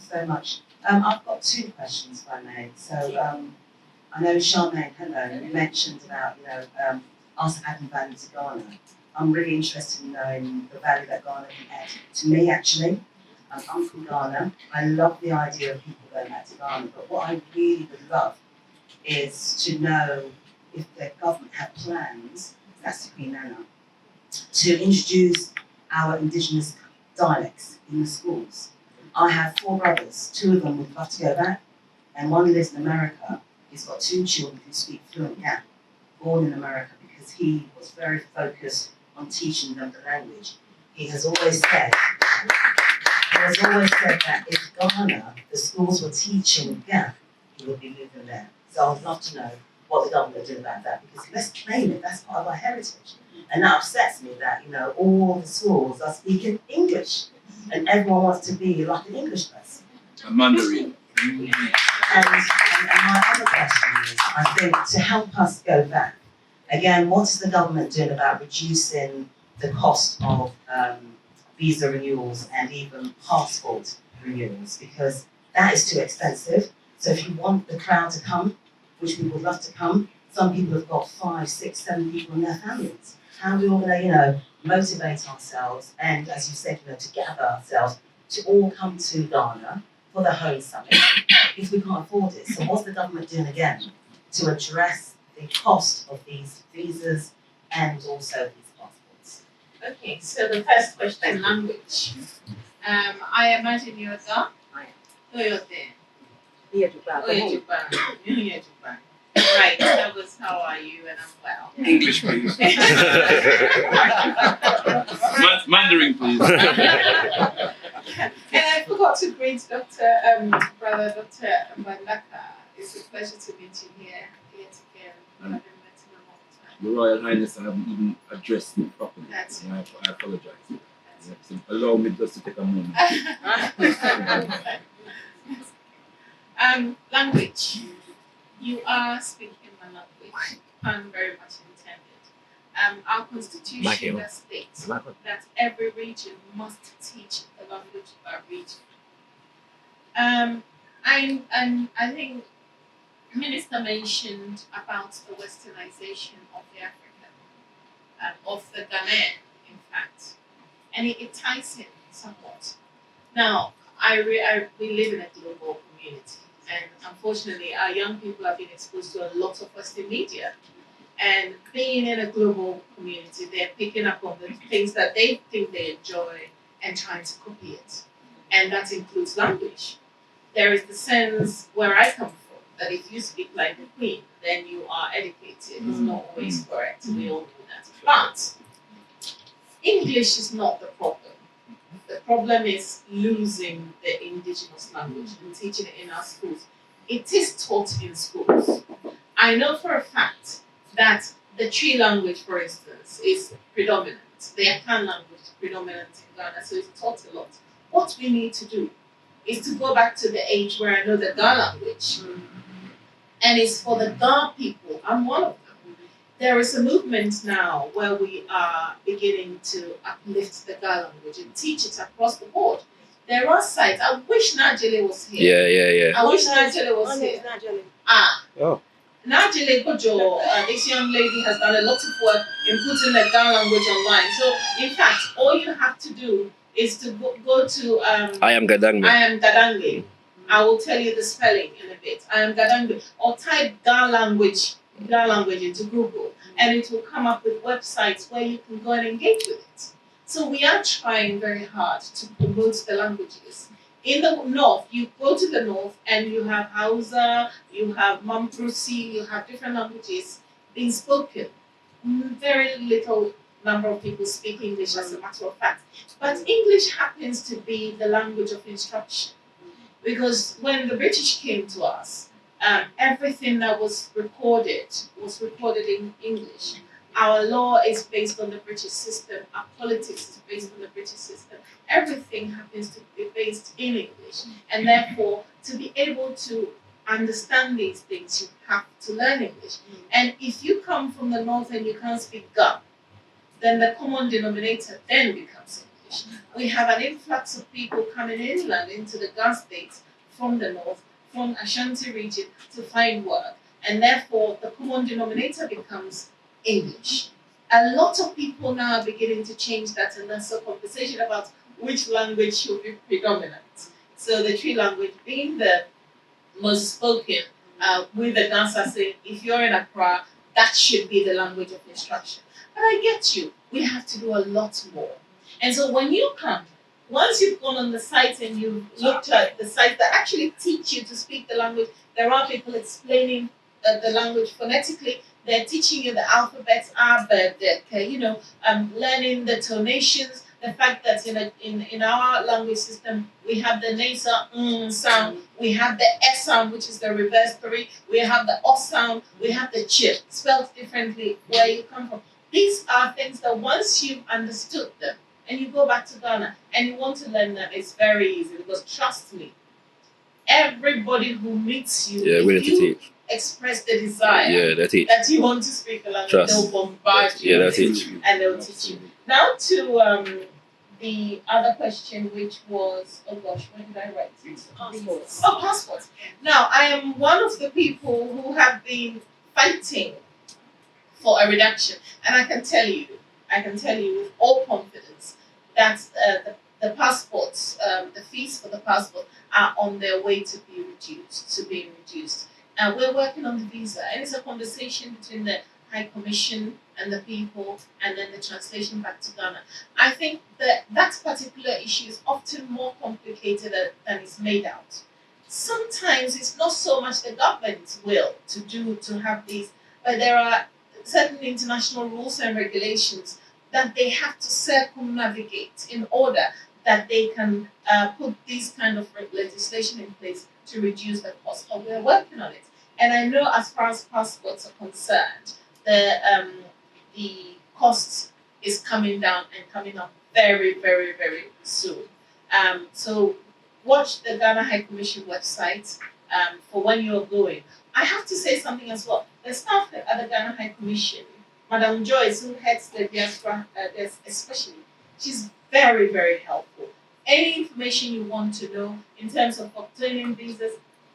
so much. I've got two questions, if I may. So I know Charmaine, hello, you mentioned about, us adding value to Ghana. I'm really interested in knowing the value that Ghana can add to me, actually. I'm from Ghana. I love the idea of people going back to Ghana, but what I really would love is to know if the government have plans, that's the Queen Nana, to introduce our Indigenous dialects in the schools. I have 4 brothers, 2 of them would love to go back, and one lives in America. He's got 2 children who speak fluent Ga, born in America, because he was very focused on teaching them the language. He has always said that if Ghana, the schools were teaching Ga, he would be moving there. So I'd love to know what the government did about that, because let's claim it, that's part of our heritage. And that upsets me that, all the schools are speaking English, and everyone wants to be like an English person. A Mandarin. And my other question is, I think, to help us go back, again, what is the government doing about reducing the cost of visa renewals and even passport renewals? Because that is too expensive. So if you want the crowd to come, which we would love to come, some people have got 5, 6, 7 people in their families. How are we all going to, motivate ourselves and, as you said, to gather ourselves to all come to Ghana for the Home Summit if we can't afford it? So what's the government doing again to address the cost of these visas and also these passports? Okay, so the first question, language. I imagine you're Ga? Right, that was how are you, and I'm well. English, please. Mandarin, please. And I forgot to greet Brother Dr. Mbandaka. It's a pleasure to meet you here yet again. I haven't met him a long time. Your Royal Highness, I haven't even addressed it properly. That's I apologize. So allow me just to take a moment. Language. You are speaking my language, pun very much intended. Our constitution that states that every region must teach the language of our region. I think the Minister mentioned about the westernization of the African, of the Ghanaian, in fact, and it ties in somewhat. Now, we live in a global community. And unfortunately, our young people have been exposed to a lot of Western media. And being in a global community, they're picking up on the things that they think they enjoy and trying to copy it. And that includes language. There is the sense where I come from that if you speak like the Queen, then you are educated. It's not always correct. We all know that. But English is not the problem. The problem is losing the indigenous language and teaching it in our schools. It is taught in schools. I know for a fact that the Tree language, for instance, is predominant. The Akan language is predominant in Ghana, so it's taught a lot. What we need to do is to go back to the age where I know the Ga language. And it's for the Ga people. I'm one of them. There is a movement now where we are beginning to uplift the Ga language and teach it across the board. There are sites. I wish Najele was here. Yeah. I wish Najele was here. Oh. Najele Kojo, this young lady, has done a lot of work in putting the Ga language online. So, in fact, all you have to do is to go to I am Gadange. I will tell you the spelling in a bit. I am Gadange. Or type Ga language into Google, and it will come up with websites where you can go and engage with it. So we are trying very hard to promote the languages. In the north, you go to the north and you have Hausa, you have Mamprusi, you have different languages being spoken. Very little number of people speak English, as a matter of fact. But English happens to be the language of instruction. Because when the British came to us, everything that was recorded in English. Our law is based on the British system. Our politics is based on the British system. Everything happens to be based in English. And therefore, to be able to understand these things, you have to learn English. And if you come from the north and you can't speak Ga, then the common denominator then becomes English. We have an influx of people coming inland into the Gas states from the north, from Ashanti region to find work, and therefore the common denominator becomes English. A lot of people now are beginning to change that, and there's a conversation about which language should be predominant. So the Tree language being the most spoken, with the Gansa saying, if you're in Accra, that should be the language of instruction. But I get you, we have to do a lot more. And so when you come, once you've gone on the site and you've looked at the sites that actually teach you to speak the language, there are people explaining the language phonetically. They're teaching you the alphabet, learning the tonations. The fact that in our language system, we have the nasal sound, we have the S sound, which is the reverse three, we have the O sound, we have the ch, spelled differently where you come from. These are things that once you've understood them, and you go back to Ghana and you want to learn them, it's very easy, because trust me, everybody who meets you, if you express the desire that you want to speak a language, they'll bombard you and they'll teach you. Now to the other question, which was, oh gosh, when did I write it? Passports. Oh, passports. Now, I am one of the people who have been fighting for a reduction, and I can tell you with all confidence that the passports, the fees for the passport are on their way to being reduced. And we're working on the visa, and it's a conversation between the High Commission and the people, and then the translation back to Ghana. I think that particular issue is often more complicated than it's made out. Sometimes it's not so much the government's will to have these, but there are certain international rules and regulations that they have to circumnavigate in order that they can put these kind of legislation in place to reduce the cost. But we're working on it. And I know as far as passports are concerned, the cost is coming down and coming up very, very, very soon. So watch the Ghana High Commission website for when you're going. I have to say something as well. The staff at the Ghana High Commission, Madam Joyce, who heads the Diaspora, especially, she's very, very helpful. Any information you want to know in terms of obtaining visas,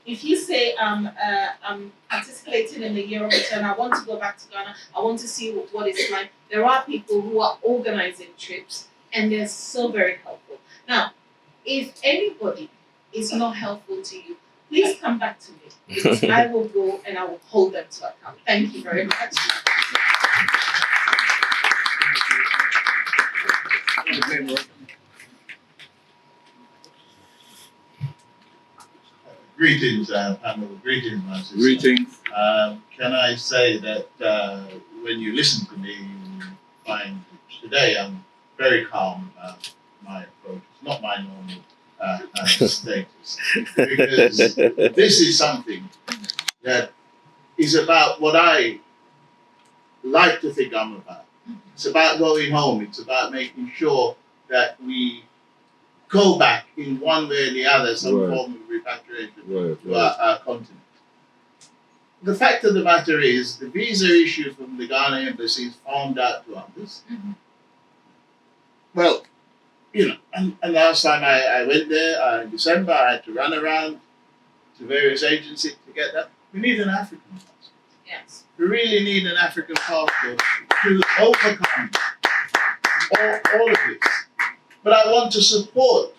if you say I'm participating in the year of return, I want to go back to Ghana, I want to see what it's like. There are people who are organizing trips, and they're so very helpful. Now, if anybody is not helpful to you, please come back to me, because I will go and I will hold them to account. Thank you very much. Greetings, panel. Greetings, my sister. Greetings. Can I say that when you listen to me, you find today I'm very calm about my approach. It's not my normal status, because this is something that is about what I like to think I'm about. It's about going home. It's about making sure that we go back in one way or the other, some form of repatriation to our continent. The fact of the matter is, the visa issue from the Ghana embassy is farmed out to others. Mm-hmm. Well, and last time I went there in December, I had to run around to various agencies to get that. We need an African passport. Yes. We really need an African passport to overcome all of this. But I want to support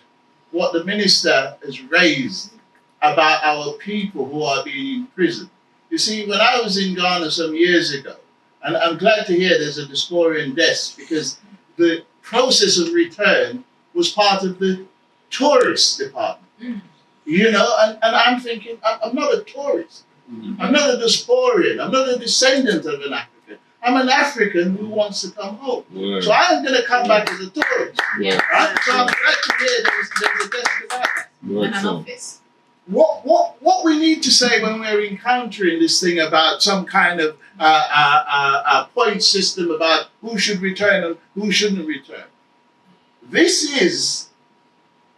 what the minister has raised about our people who are being imprisoned. You see, when I was in Ghana some years ago, and I'm glad to hear there's a Diasporian desk, because the process of return was part of the tourist department. And I'm thinking, I'm not a tourist. I'm not a Diasporian. I'm not a descendant of an African. I'm an African who wants to come home. So I'm going to come back as a tourist. Right? So I'm glad to hear there's a desk about that. And an office. What we need to say when we're encountering this thing about some kind of point system about who should return and who shouldn't return. This is,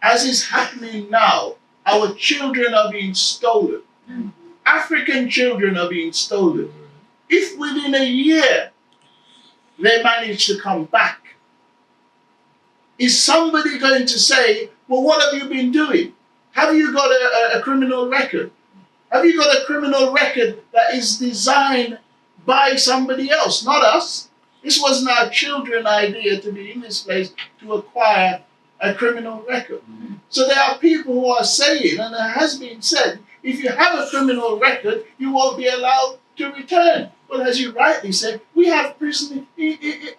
as is happening now, our children are being stolen. African children are being stolen. If within a year they manage to come back, is somebody going to say, well, what have you been doing? Have you got a criminal record? Have you got a criminal record that is designed by somebody else, not us? This wasn't our children's idea to be in this place to acquire a criminal record. So there are people who are saying, and it has been said, if you have a criminal record, you won't be allowed to return. Well, as you rightly said, we have prison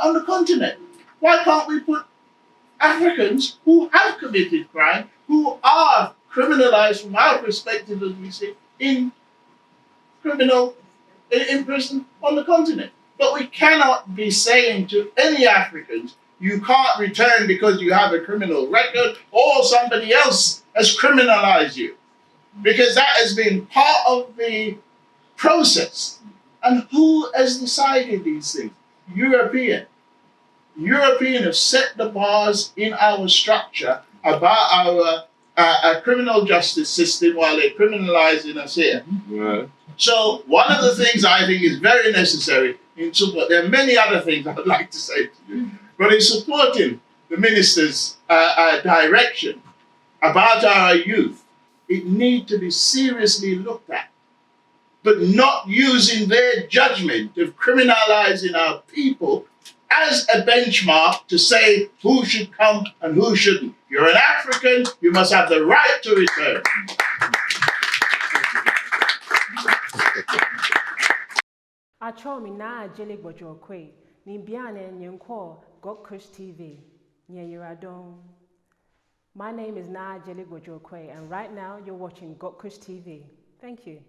on the continent. Why can't we put Africans who have committed crime, who are criminalized from our perspective, as we say, in prison on the continent? But we cannot be saying to any Africans, you can't return because you have a criminal record or somebody else has criminalized you. Because that has been part of the process. And who has decided these things? European have set the bars in our structure about our criminal justice system while they're criminalizing us here. Right. So one of the things I think is very necessary in support, there are many other things I would like to say to you, but in supporting the minister's direction about our youth, it needs to be seriously looked at, but not using their judgment of criminalizing our people as a benchmark to say who should come and who shouldn't. You're an African, you must have the right to return. Achomi na ajele gbojokwe ni biane nyenkwo Gokkush TV nyeyiradon. My name is Na Ajele Gbojokwe, and right now you're watching Gokkush TV. Thank you.